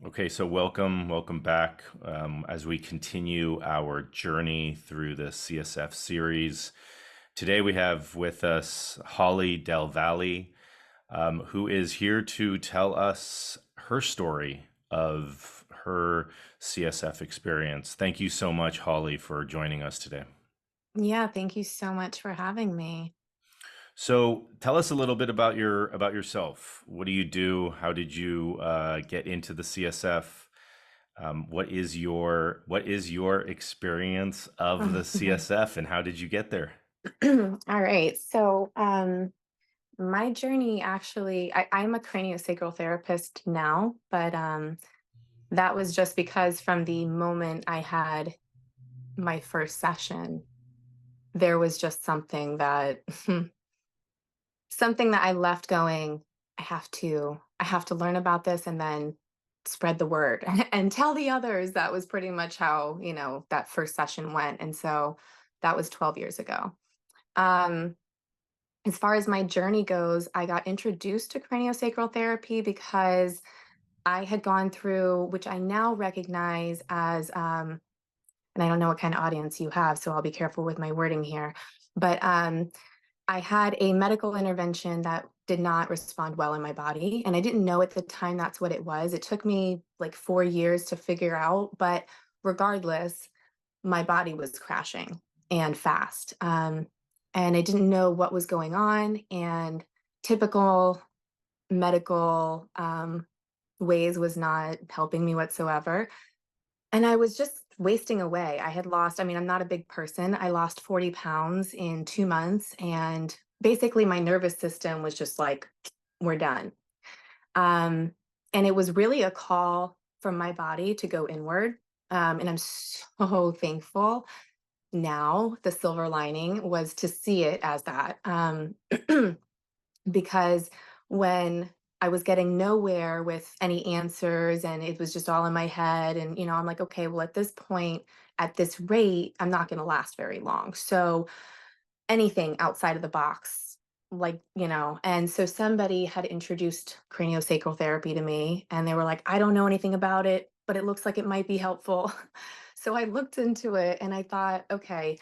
Okay, so welcome back as we continue our journey through the CSF series. Today we have with us Holly Del Valle, who is here to tell us her story of her CSF experience. Thank you so much, Holly, for joining us today. Yeah, thank you so much for having me. So tell us a little bit about yourself. What do you do? How did you get into the CSF? What is your experience of the CSF and how did you get there? All right. My journey actually, I'm a craniosacral therapist now, but that was just because from the moment I had my first session, there was just something that I left going, I have to learn about this and then spread the word and tell the others. That was pretty much how, that first session went. And so that was 12 years ago. Um, as far as my journey goes, I got introduced to craniosacral therapy because I had gone through, which I now recognize as, and I don't know what kind of audience you have, so I'll be careful with my wording here. But I had a medical intervention that did not respond well in my body. And I didn't know at the time that's what it was. It took me like 4 years to figure out. But regardless, my body was crashing and fast. And I didn't know what was going on. And typical medical ways was not helping me whatsoever. And I was just wasting away. I'm not a big person. I lost 40 pounds in 2 months. And basically, my nervous system was just like, we're done. Um, and it was really a call from my body to go inward. And I'm so thankful now. The silver lining was to see it as that. Because when I was getting nowhere with any answers and it was just all in my head, and I'm like, okay, well, at this point, at this rate, I'm not going to last very long. So anything outside of the box, and so somebody had introduced craniosacral therapy to me, and they were like, I don't know anything about it, but it looks like it might be helpful. So I looked into it and I thought, okay,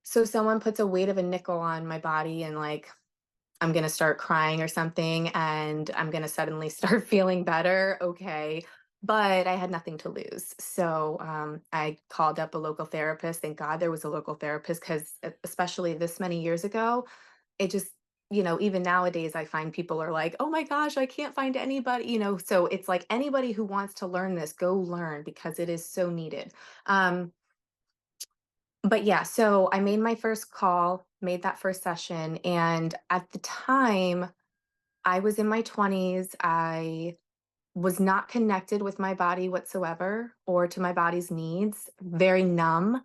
so someone puts a weight of a nickel on my body and like I'm going to start crying or something and I'm going to suddenly start feeling better. Okay. But I had nothing to lose. So I called up a local therapist. Thank God there was a local therapist because, especially this many years ago, it just, even nowadays, I find people are like, oh my gosh, I can't find anybody, So it's like anybody who wants to learn this, go learn because it is so needed. Um, but yeah, so I made my first call, made that first session. And at the time, I was in my 20s. I was not connected with my body whatsoever or to my body's needs, very numb.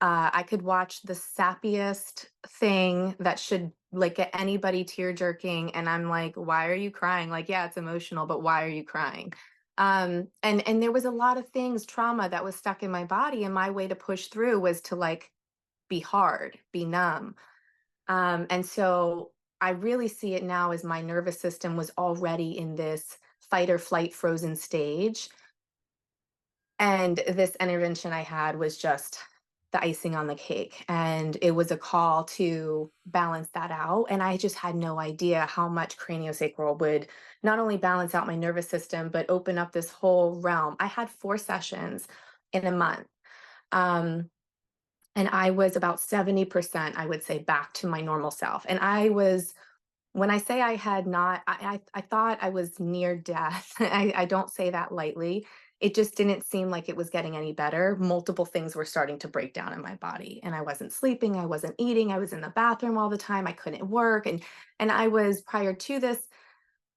I could watch the sappiest thing that should like get anybody tear jerking. And I'm like, why are you crying? Like, yeah, it's emotional, but why are you crying? And there was a lot of things, trauma that was stuck in my body. And my way to push through was to like be hard, be numb. And so I really see it now as my nervous system was already in this fight or flight frozen stage. And this intervention I had was just the icing on the cake. And it was a call to balance that out. And I just had no idea how much craniosacral would not only balance out my nervous system, but open up this whole realm. I had 4 sessions in a month. Um, and I was about 70%, I would say, back to my normal self. And when I say I had not, I thought I was near death. I don't say that lightly. It just didn't seem like it was getting any better. Multiple things were starting to break down in my body, and I wasn't sleeping, I wasn't eating, I was in the bathroom all the time, I couldn't work, and I was prior to this,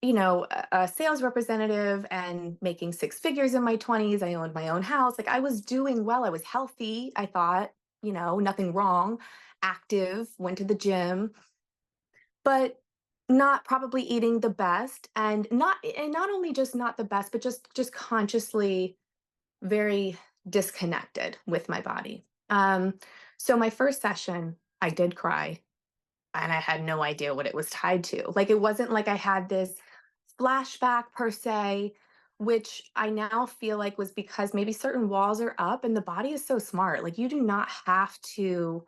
a sales representative and making six figures in my 20s. I owned my own house. Like I was doing well. I was healthy, I thought, nothing wrong, active, went to the gym, but not probably eating the best and not only just not the best, but just consciously very disconnected with my body. So my first session, I did cry and I had no idea what it was tied to. Like it wasn't like I had this flashback per se. which I now feel like was because maybe certain walls are up and the body is so smart. Like you do not have to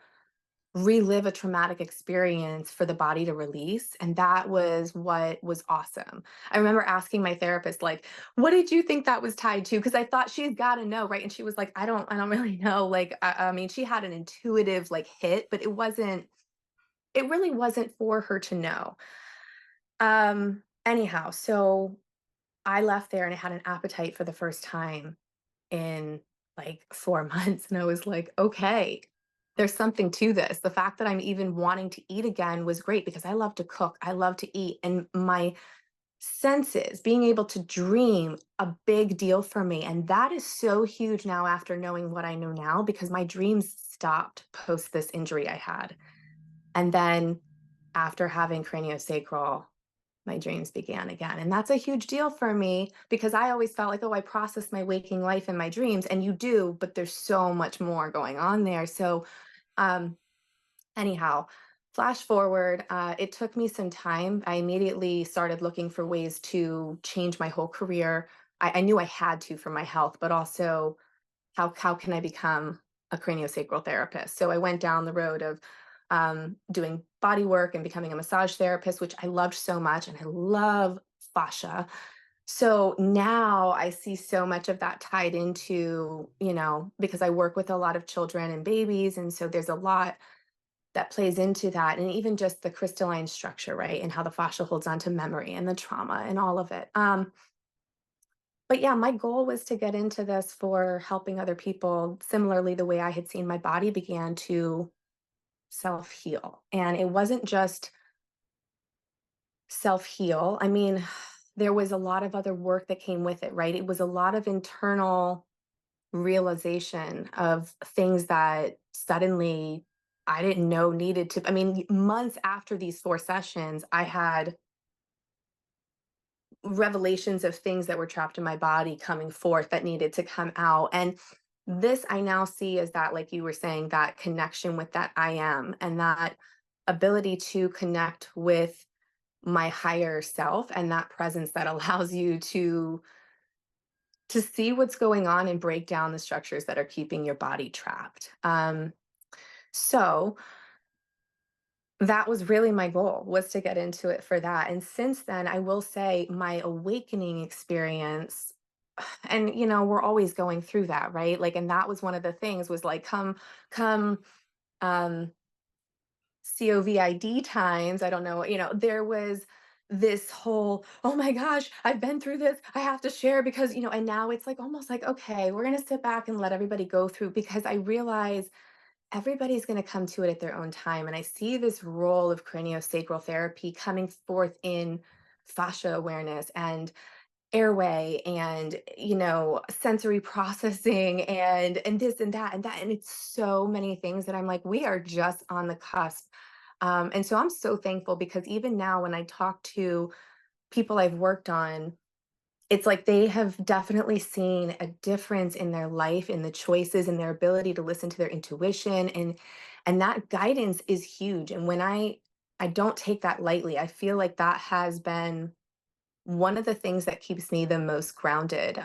relive a traumatic experience for the body to release. And that was what was awesome. I remember asking my therapist, like, what did you think that was tied to? Because I thought she's got to know, right? And she was like, I don't really know. Like, I mean, she had an intuitive like hit, but it really wasn't for her to know. Anyhow, so I left there and I had an appetite for the first time in like 4 months, and I was like, "Okay, there's something to this." The fact that I'm even wanting to eat again was great because I love to cook, I love to eat, and my senses, being able to dream, a big deal for me, and that is so huge now after knowing what I know now because my dreams stopped post this injury I had. And then after having craniosacral, my dreams began again. And that's a huge deal for me because I always felt like, oh, I process my waking life in my dreams. And you do, but there's so much more going on there. So, um, anyhow, flash forward, it took me some time. I immediately started looking for ways to change my whole career. I knew I had to for my health, but also how can I become a craniosacral therapist? So I went down the road of doing body work and becoming a massage therapist, which I loved so much, and I love fascia. So now I see so much of that tied into, because I work with a lot of children and babies, and so there's a lot that plays into that, and even just the crystalline structure, right, and how the fascia holds on to memory and the trauma and all of it. But yeah, my goal was to get into this for helping other people similarly the way I had seen my body began to self heal. And it wasn't just self heal. I mean, there was a lot of other work that came with it, right? It was a lot of internal realization of things that suddenly I didn't know needed to. I mean, months after these 4 sessions, I had revelations of things that were trapped in my body coming forth that needed to come out. And this I now see as that, like you were saying, that connection with that I am and that ability to connect with my higher self and that presence that allows you to see what's going on and break down the structures that are keeping your body trapped. So that was really my goal, was to get into it for that. And since then, I will say my awakening experience, and we're always going through that, right? Like, and that was one of the things, was like, come um COVID times, I don't know, there was this whole, oh my gosh, I've been through this, I have to share, because and now it's like almost like, okay, we're going to sit back and let everybody go through, because I realize everybody's going to come to it at their own time. And I see this role of craniosacral therapy coming forth in fascia awareness and airway and sensory processing and this and that and that, and it's so many things that I'm like, we are just on the cusp. And so I'm so thankful, because even now when I talk to people I've worked on, it's like they have definitely seen a difference in their life, in the choices, and their ability to listen to their intuition, and that guidance is huge. And when I don't take that lightly. I feel like that has been one of the things that keeps me the most grounded,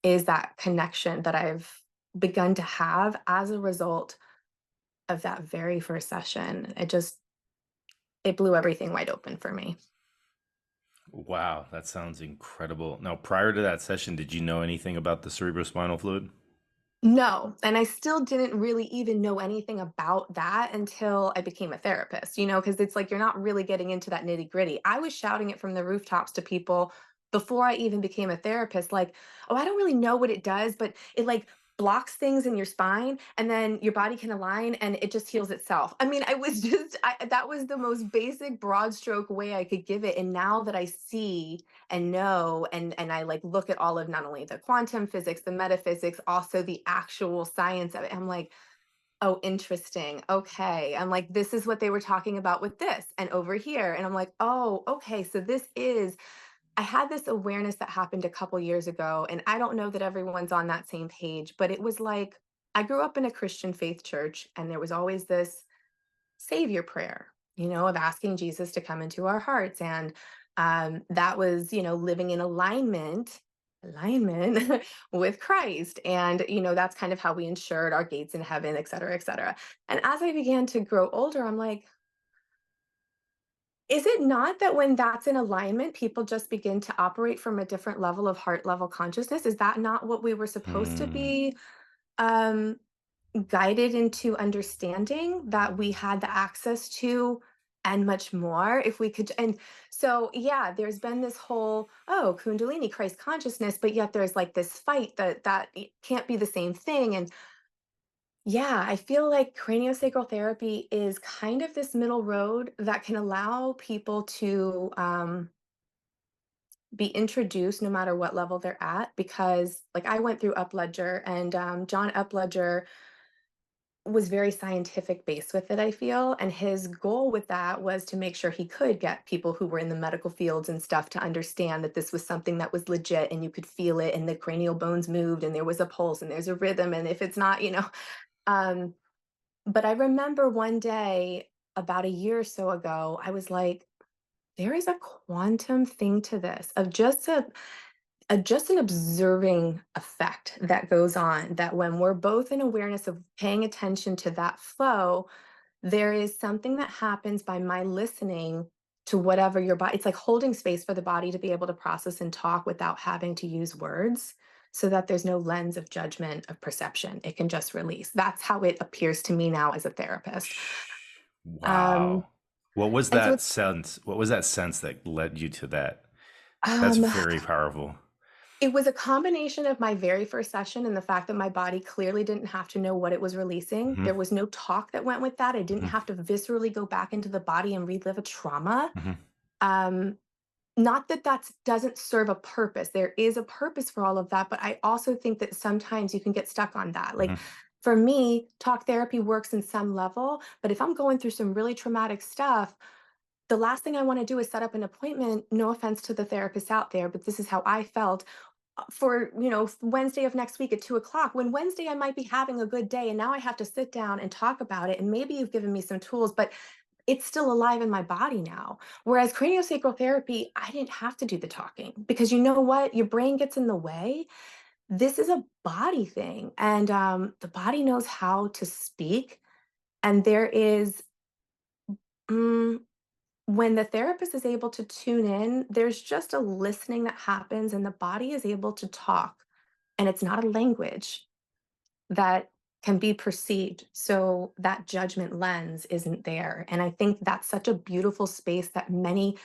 is that connection that I've begun to have as a result of that very first session. It blew everything wide open for me. Wow, that sounds incredible. Now, prior to that session, did you know anything about the cerebrospinal fluid? No, and I still didn't really even know anything about that until I became a therapist, because it's like you're not really getting into that nitty-gritty. I was shouting it from the rooftops to people before I even became a therapist, like, "Oh, I don't really know what it does, but it like blocks things in your spine and then your body can align and it just heals itself." I mean, I was just that was the most basic broad stroke way I could give it. And now that I see and know, and I like look at all of not only the quantum physics, the metaphysics, also the actual science of it, I'm like, oh, interesting. Okay. I'm like, this is what they were talking about with this and over here. And I'm like, oh, okay. So I had this awareness that happened a couple years ago, and I don't know that everyone's on that same page, but it was like, I grew up in a Christian faith church, and there was always this savior prayer, of asking Jesus to come into our hearts. And that was, living in alignment alignment with Christ. And, that's kind of how we ensured our gates in heaven, et cetera, et cetera. And as I began to grow older, I'm like, is it not that when that's in alignment, people just begin to operate from a different level of heart level consciousness? Is that not what we were supposed to Mm, be um, guided into understanding that we had the access to and much more if we could? And so, yeah, there's been this whole, oh, Kundalini, Christ consciousness, but yet there's like this fight that it can't be the same thing. And yeah, I feel like craniosacral therapy is kind of this middle road that can allow people to be introduced no matter what level they're at. Because, like, I went through Upledger, and John Upledger was very scientific based with it, I feel. And his goal with that was to make sure he could get people who were in the medical fields and stuff to understand that this was something that was legit and you could feel it, and the cranial bones moved, and there was a pulse, and there's a rhythm. And if it's not, um, but I remember one day about a year or so ago, I was like, there is a quantum thing to this, of just an observing effect that goes on, that when we're both in awareness of paying attention to that flow, there is something that happens by my listening to whatever your body, it's like holding space for the body to be able to process and talk without having to use words, so that there's no lens of judgment, of perception. It can just release. That's how it appears to me now as a therapist. Um, wow. What was and so that it's sense? What was that sense that led you to that? That's um very powerful. it was a combination of my very first session and the fact that my body clearly didn't have to know what it was releasing. Hmm. There was no talk that went with that. I didn't Hmm. have to viscerally go back into the body and relive a trauma. Hmm. Um, Not that that doesn't serve a purpose. There is a purpose for all of that, but I also think that sometimes you can get stuck on that. Like, Hmm. for me, talk therapy works in some level, but if I'm going through some really traumatic stuff, the last thing I want to do is set up an appointment. No offense to the therapists out there, but this is how I felt, for Wednesday of next week at 2 o'clock, when Wednesday I might be having a good day, and now I have to sit down and talk about it. And maybe you've given me some tools, but it's still alive in my body now. Whereas craniosacral therapy, I didn't have to do the talking, because you know what? Your brain gets in the way. This is a body thing. And the body knows how to speak. And there is, mm, when the therapist is able to tune in, there's just a listening that happens, and the body is able to talk. And it's not a language that can be perceived. So that judgment lens isn't there. And I think that's such a beautiful space that many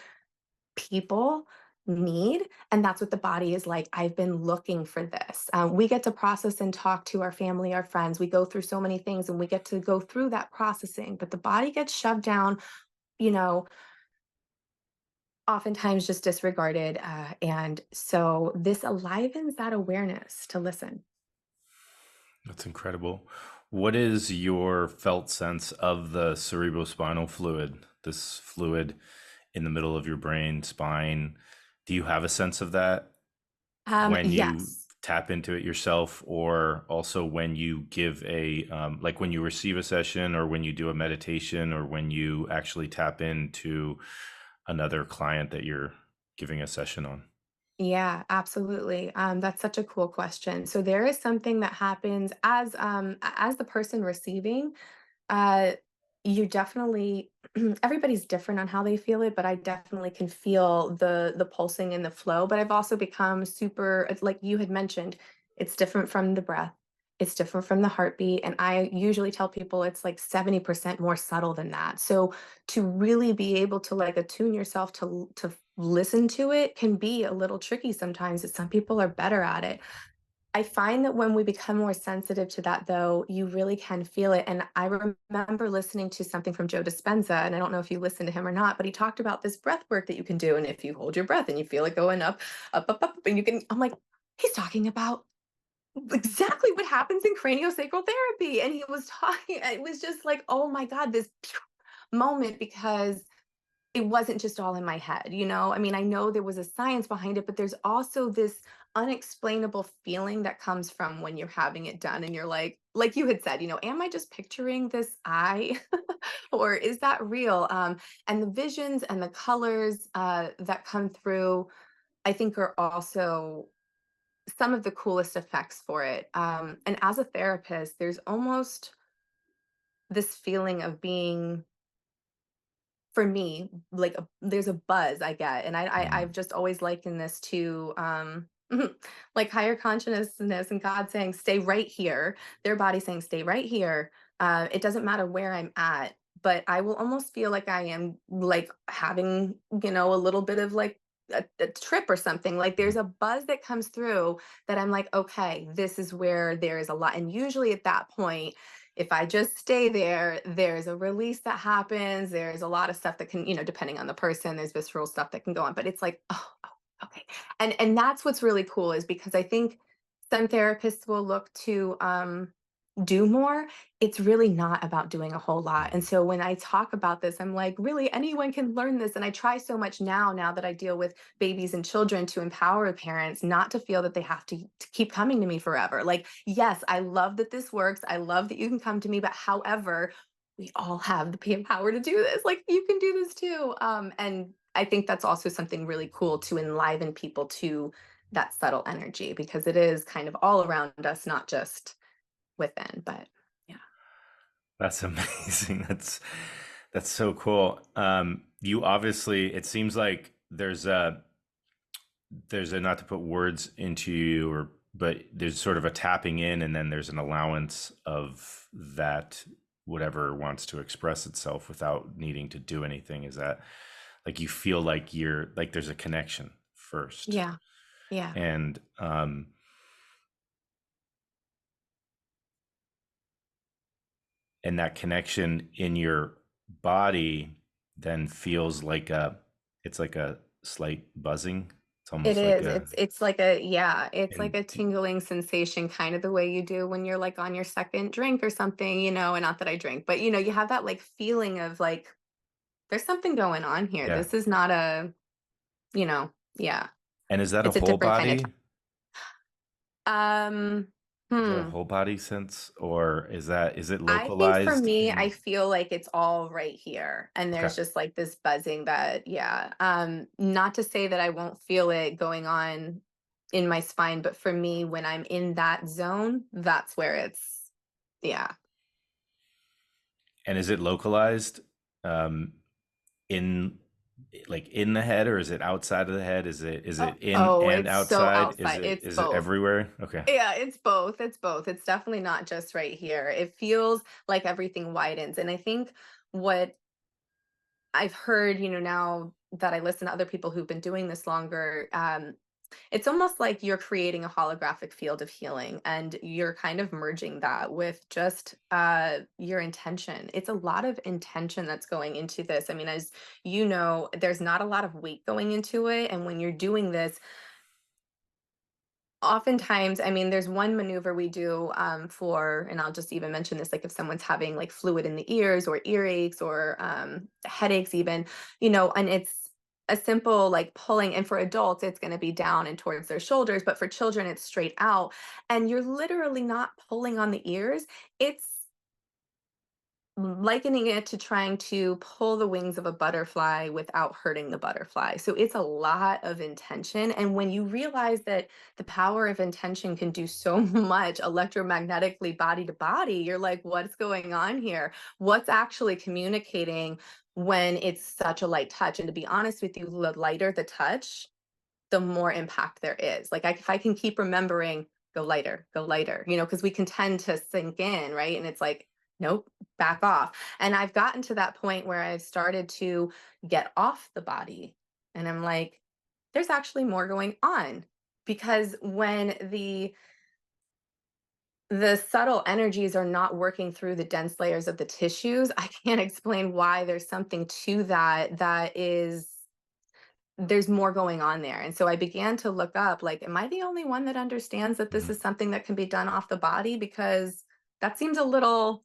people need. And that's what the body is like. I've been looking for this. We get to process and talk to our family, our friends. We go through so many things, and we get to go through that processing, but the body gets shoved down, you know, oftentimes just disregarded. And so this alivens that awareness to listen. That's incredible. What is your felt sense of the cerebrospinal fluid, this fluid in the middle of your brain, spine? Do you have a sense of that when you Yes. tap into it yourself, or also when you give like when you receive a session, or when you do a meditation, or when you actually tap into another client that you're giving a session on? Yeah, absolutely. That's such a cool question. So there is something that happens as as the person receiving. Uh, you definitely everybody's different on how they feel it, but I definitely can feel the pulsing and the flow. But I've also become super, it's like you had mentioned, it's different from the breath. It's different from the heartbeat. And I usually tell people it's like 70% more subtle than that. So to really be able to like attune yourself to listen to it can be a little tricky sometimes. That some people are better at it. I find that when we become more sensitive to that, though, you really can feel it. And I remember listening to something from Joe Dispenza, and I don't know if you listened to him or not, but he talked about this breath work that you can do. And if you hold your breath and you feel it going up, up, up, up, and you can, I'm like, he's talking about exactly what happens in craniosacral therapy. And he was talking, it was just like, oh my God, this moment, because it wasn't just all in my head. I mean, I know there was a science behind it, but there's also this unexplainable feeling that comes from when you're having it done, and you're like you had said, am I just picturing this eye or is that real? And the visions and the colors that come through, I think, are also some of the coolest effects for it. And as a therapist, there's almost this feeling of being, for me, like there's a buzz I get, and I've Mhm. just always likened this to like higher consciousness and God saying, "Stay right here." Their body saying, "Stay right here." It doesn't matter where I'm at, but I will almost feel like I am like having, a little bit of like a trip or something. Like there's Mhm. a buzz that comes through that I'm like, okay, this is where there is a lot. And usually at that point, if I just stay there, there's a release that happens. There's a lot of stuff that can, depending on the person, there's visceral stuff that can go on. But it's like, oh, okay. And that's what's really cool is because I think some therapists will look to do more. It's really not about doing a whole lot. And Mhm. so when I talk about this, I'm like, really, anyone can learn this. And I try so much now that I deal with babies and children, to empower parents not to feel that they have to keep coming to me forever. Like, yes, I love that this works. I love that you can come to me, but however, we all have the power to do this. Like, you can do this too. And I think that's also something really cool to enliven people to that subtle energy, because it is kind of all around us, not just within. But yeah. That's amazing. That's so cool. You obviously, it seems like there's a not to put words into you, or but there's sort of a tapping in, and then there's an allowance of that whatever wants to express itself without needing to do anything. Is that like you feel like you're like there's a connection first, Yeah. Yeah. and and that connection in your body then feels like it's like a slight buzzing. It's It almost like is. a It's like a, yeah, it's like and a tingling sensation, kind of the way you do when you're like on your second drink or something, and not that I drink, but you have that like feeling of like there's something going on here. yeah. This is not a, yeah. And is that a It's a whole different kind of body? um Is that a hmm. whole body sense, or is it I think for localized me, I in? feel like it's all right here. And Okay. there's just like this buzzing that, yeah. Not to say that I won't feel it going on in my spine, but for me, when I'm in that zone, that's where it's, yeah. And is it localized um in like in the head, or is it outside of the head? Is it in Oh, and it's so outside? Is outside. it It's is it both. everywhere? Okay. Yeah, it's both. It's both. It's definitely not just right here. It feels like everything widens. And I think what I've heard, now that I listen to other people who've been doing this longer, it's almost like you're creating a holographic field of healing, and you're kind of merging that with just your intention. It's a lot of intention that's going into this. I mean, as you know, there's not a lot of weight going into it. And when you're doing this, oftentimes, I mean, there's one maneuver we do for, and I'll just even mention this, like if someone's having like fluid in the ears or earaches or headaches, even, and it's a simple like pulling. And for adults, it's going to be down and towards their shoulders, but for children, it's straight out. And you're literally not pulling on the ears. It's likening it to trying to pull the wings of a butterfly without hurting the butterfly. So it's a lot of intention. And when you realize that the power of intention can do so much electromagnetically body to body, you're like, what's going on here? What's actually communicating when it's such a light touch? And to be honest with you, the lighter the touch, the more impact there is. Like if I can keep remembering, go lighter, because we can tend to sink in, right? And it's like, nope, back off. And I've gotten to that point where I've started to get off the body. And I'm like, there's actually more going on. Because when the subtle energies are not working through the dense layers of the tissues, I can't explain why there's something to that is, there's more going on there. And so I began to look up, like, am I the only one that understands that this Mhm. is something that can be done off the body? Because that seems a little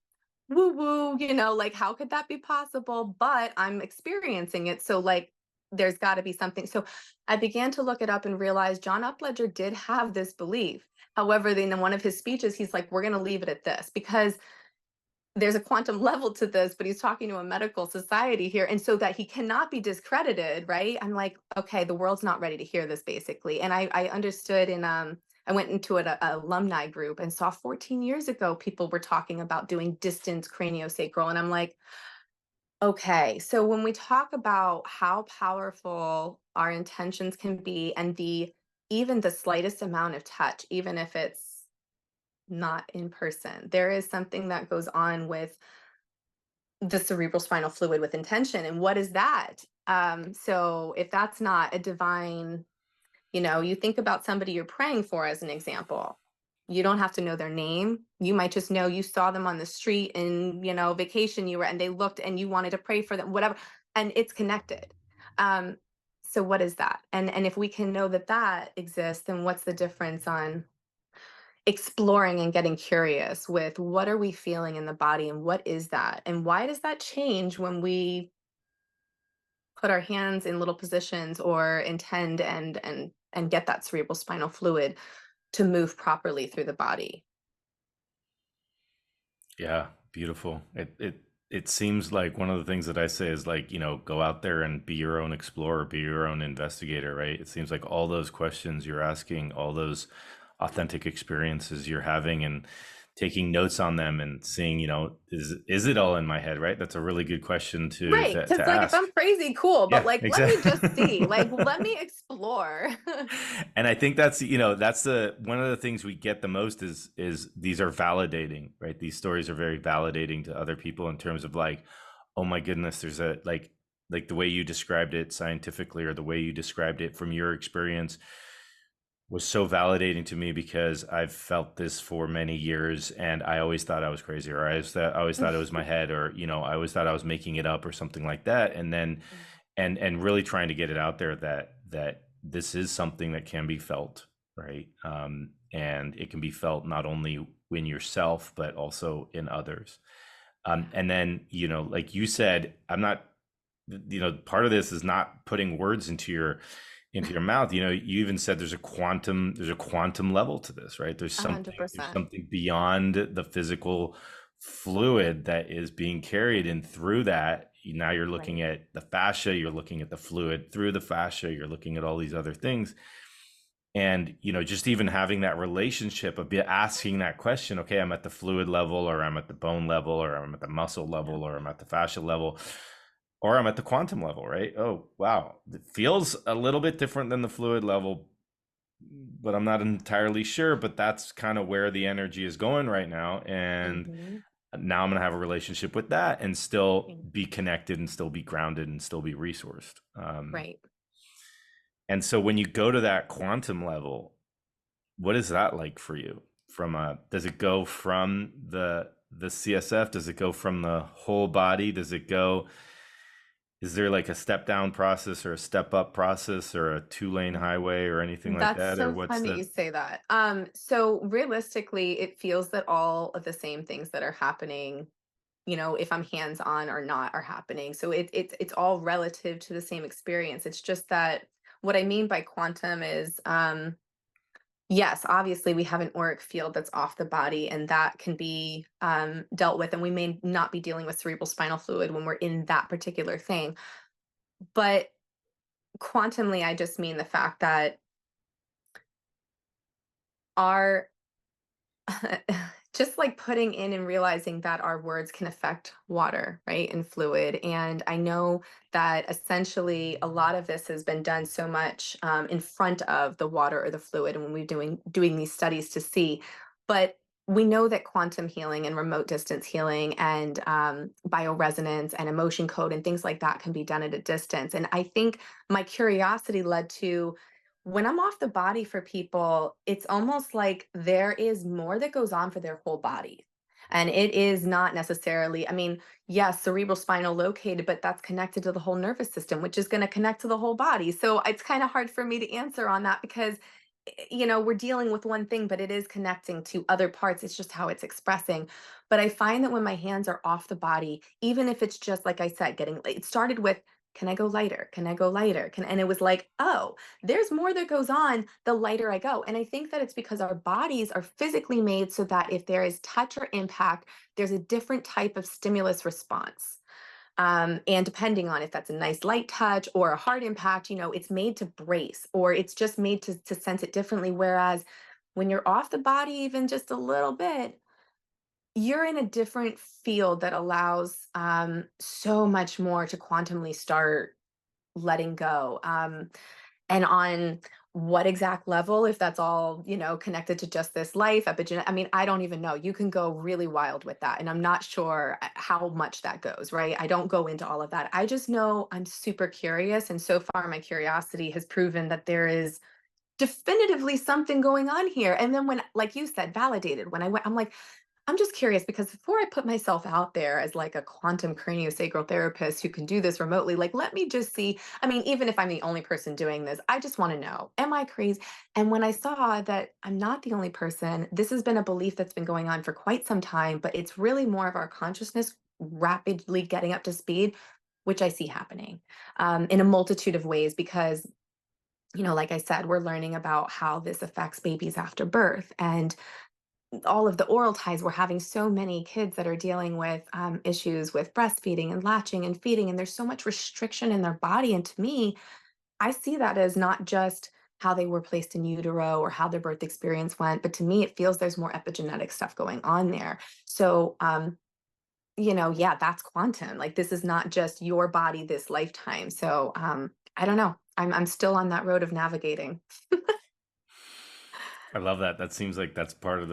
woo woo, like, how could that be possible? But I'm experiencing it. So, like, there's got to be something. So I began to look it up and realize John Upledger did have this belief. However, in one of his speeches, he's like, we're going to leave it at this, because there's a quantum level to this, but he's talking to a medical society here. And so that he cannot be discredited, right? I'm like, okay, the world's not ready to hear this, basically. And I understood in I went into a alumni group and saw 14 years ago people were talking about doing distance craniosacral, and I'm like, okay, so when we talk about how powerful our intentions can be and the even the slightest amount of touch, even if it's not in person, there is something that goes on with the cerebral spinal fluid with intention. And what is that? So if that's not a divine, you think about somebody you're praying for as an example. You don't have to know their name. You might just know you saw them on the street and, vacation you were, and they looked and you wanted to pray for them, whatever. And it's connected. Um, so what is that? And if we can know that that exists, then what's the difference on exploring and getting curious with what are we feeling in the body and what is that? And why does that change when we put our hands in little positions or intend and get that cerebral spinal fluid to move properly through the body? Yeah, beautiful. It seems like one of the things that I say is like, go out there and be your own explorer, be your own investigator, right? It seems like all those questions you're asking, all those authentic experiences you're having and taking notes on them and seeing, is it all in my head, right? That's a really good question to Right. to, Because to like if ask. I'm crazy, cool, but Yeah, like let me just see. exactly. Like let me explore. And I think that's the one of the things we get the most is these are validating, right? These stories are very validating to other people in terms of like, oh my goodness, there's a like the way you described it scientifically or the way you described it from your experience was so validating to me because I've felt this for many years and I always thought I was crazy or I always thought it was my head or I always thought I was making it up or something like that. And then and really trying to get it out there that this is something that can be felt, right? And it can be felt not only in yourself but also in others. And then like you said, I'm not, part of this is not putting words into your mouth. You even said there's a quantum level to this, right? there's A hundred something there's percent. something beyond the physical fluid that is being carried, and through that now you're looking Right. at the fascia, you're looking at the fluid through the fascia, you're looking at all these other things. And just even having that relationship of asking that question, okay, I'm at the fluid level or I'm at the bone level or I'm at the muscle Yeah. level or I'm at the fascia level or I'm at the quantum level, right? Oh wow, it feels a little bit different than the fluid level, but I'm not entirely sure. But that's kind of where the energy is going right now. And Hmm. now I'm going to have a relationship with that and still be connected and still be grounded and still be resourced. Right. And so when you go to that quantum level, what is that like for you? Does it go from the CSF? Does it go from the whole body? Is there like a step down process or a step up process or a 2-lane highway or anything like That's that? Or so what's funny you the, say that. So realistically, it feels that all of the same things that are happening, if I'm hands on or not, are happening. So it's all relative to the same experience. It's just that what I mean by quantum is, yes, obviously we have an auric field that's off the body, and that can be dealt with, and we may not be dealing with cerebral spinal fluid when we're in that particular thing. But quantumly, I just mean the fact that our just like putting in and realizing that our words can affect water, right, and fluid. And I know that essentially a lot of this has been done so much in front of the water or the fluid, and when we're doing these studies to see. But we know that quantum healing and remote distance healing and bioresonance and emotion code and things like that can be done at a distance. And I think my curiosity led to when I'm off the body for people, it's almost like there is more that goes on for their whole body. And it is not necessarily, I mean, yes, cerebral spinal located, but that's connected to the whole nervous system, which is going to connect to the whole body. So it's kind of hard for me to answer on that because, we're dealing with one thing, but it is connecting to other parts. It's just how it's expressing. But I find that when my hands are off the body, even if it's just like I said, it started with, can I go lighter? Can I go lighter? And it was like, oh, there's more that goes on the lighter I go. And I think that it's because our bodies are physically made so that if there is touch or impact, there's a different type of stimulus response. And depending on if that's a nice light touch or a hard impact, it's made to brace or it's just made to sense it differently. Whereas when you're off the body even just a little bit, you're in a different field that allows so much more to quantumly start letting go. And on what exact level, if that's all, connected to just this life, epigenetic, I mean, I don't even know. You can go really wild with that. And I'm not sure how much that goes, right? I don't go into all of that. I just know I'm super curious. And so far, my curiosity has proven that there is definitively something going on here. And then when, like you said, validated, when I went, I'm like, I'm just curious because before I put myself out there as like a quantum craniosacral therapist who can do this remotely, like, let me just see. I mean, even if I'm the only person doing this, I just want to know, am I crazy? And when I saw that I'm not the only person, this has been a belief that's been going on for quite some time, but it's really more of our consciousness rapidly getting up to speed, which I see happening in a multitude of ways because, like I said, we're learning about how this affects babies after birth. And all of the oral ties, we're having so many kids that are dealing with issues with breastfeeding and latching and feeding, and there's so much restriction in their body. And to me, I see that as not just how they were placed in utero or how their birth experience went, but to me, it feels there's more epigenetic stuff going on there. So, yeah, that's quantum. Like this is not just your body this lifetime. So, I don't know. I'm still on that road of navigating. I love that. That seems like that's part of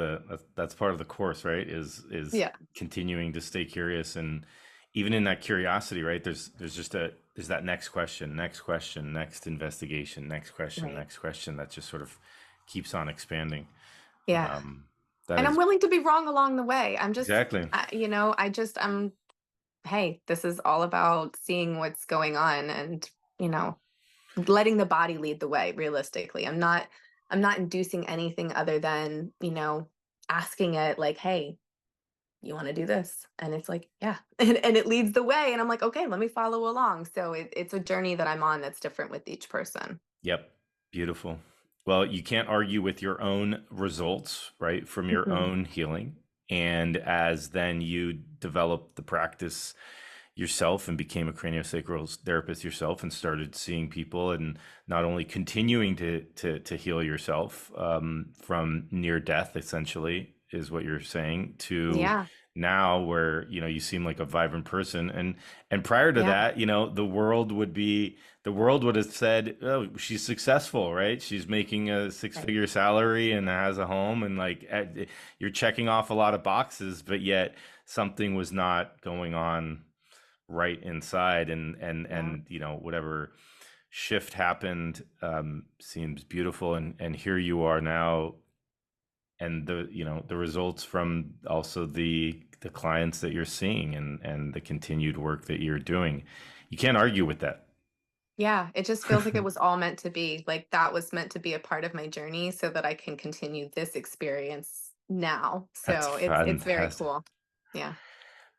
that's part of the course, right? Is Yeah, continuing to stay curious, and even in that curiosity, right? There's that next question, next investigation, right. next question that just sort of keeps on expanding. Yeah. Um, that And I'm is willing to be wrong along the way. I'm just, exactly. I'm, hey, this is all about seeing what's going on and, you know, letting the body lead the way, realistically. I'm not inducing anything other than, asking it like, hey, you want to do this? And it's like, yeah. And it leads the way. And I'm like, okay, let me follow along. So it's a journey that I'm on that's different with each person. Yep. Beautiful. Well, you can't argue with your own results, right, from your Mhm. own healing. And as then you develop the practice yourself and became a craniosacral therapist yourself and started seeing people and not only continuing to heal yourself from near death, essentially, is what you're saying, to Yeah. now where you seem like a vibrant person. And prior to Yeah. that, the world would have said, oh, she's successful, right? She's making a six Right. figure salary and has a home, and like you're checking off a lot of boxes, but yet something was not going on right inside. Yeah. And whatever shift happened seems beautiful. And here you are now, and the results from also the clients that you're seeing, and the continued work that you're doing, you can't argue with that. Yeah, it just feels like it was all meant to be. Like that was meant to be a part of my journey so that I can continue this experience now. That's So it's very fantastic. cool. Yeah.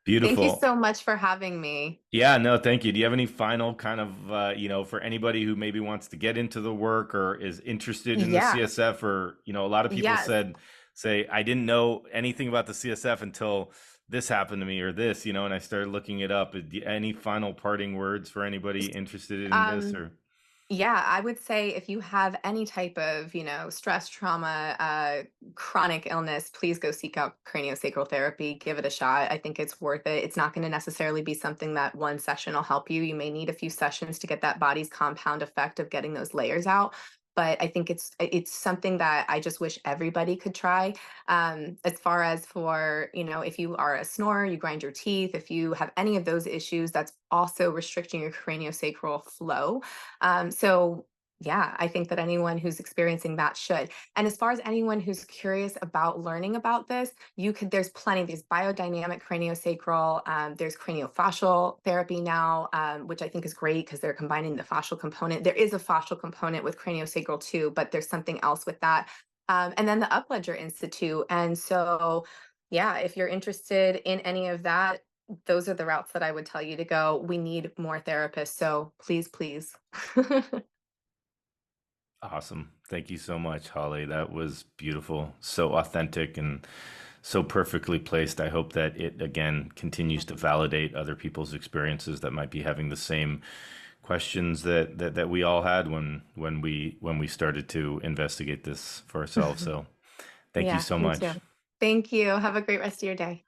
Thank you Beautiful. so much for having me. Yeah, no, thank you. Do you have any final kind of, for anybody who maybe wants to get into the work or is interested in the Yeah. CSF, or, a lot of people Yes. say, I didn't know anything about the CSF until this happened to me or this, and I started looking it up. Any final parting words for anybody interested in this, Um or? Yeah, I would say if you have any type of, stress, trauma, chronic illness, please go seek out craniosacral therapy. Give it a shot. I think it's worth it. It's not going to necessarily be something that one session will help you. You may need a few sessions to get that body's compound effect of getting those layers out. But I think it's something that I just wish everybody could try. As far as for, if you are a snorer, you grind your teeth, if you have any of those issues, that's also restricting your craniosacral flow. So yeah, I think that anyone who's experiencing that should. And as far as anyone who's curious about learning about this, there's plenty of these biodynamic craniosacral, there's craniofascial therapy now, which I think is great because they're combining the fascial component. There is a fascial component with craniosacral too, but there's something else with that. And then the Upledger Institute. And so, yeah, if you're interested in any of that, those are the routes that I would tell you to go. We need more therapists. So please, please. Awesome. Thank you so much, Holly. That was beautiful. So authentic and so perfectly placed. I hope that it again continues to validate other people's experiences that might be having the same questions that we all had when we started to investigate this for ourselves. So Thank you Yeah, so me too. much. Thank you. Have a great rest of your day.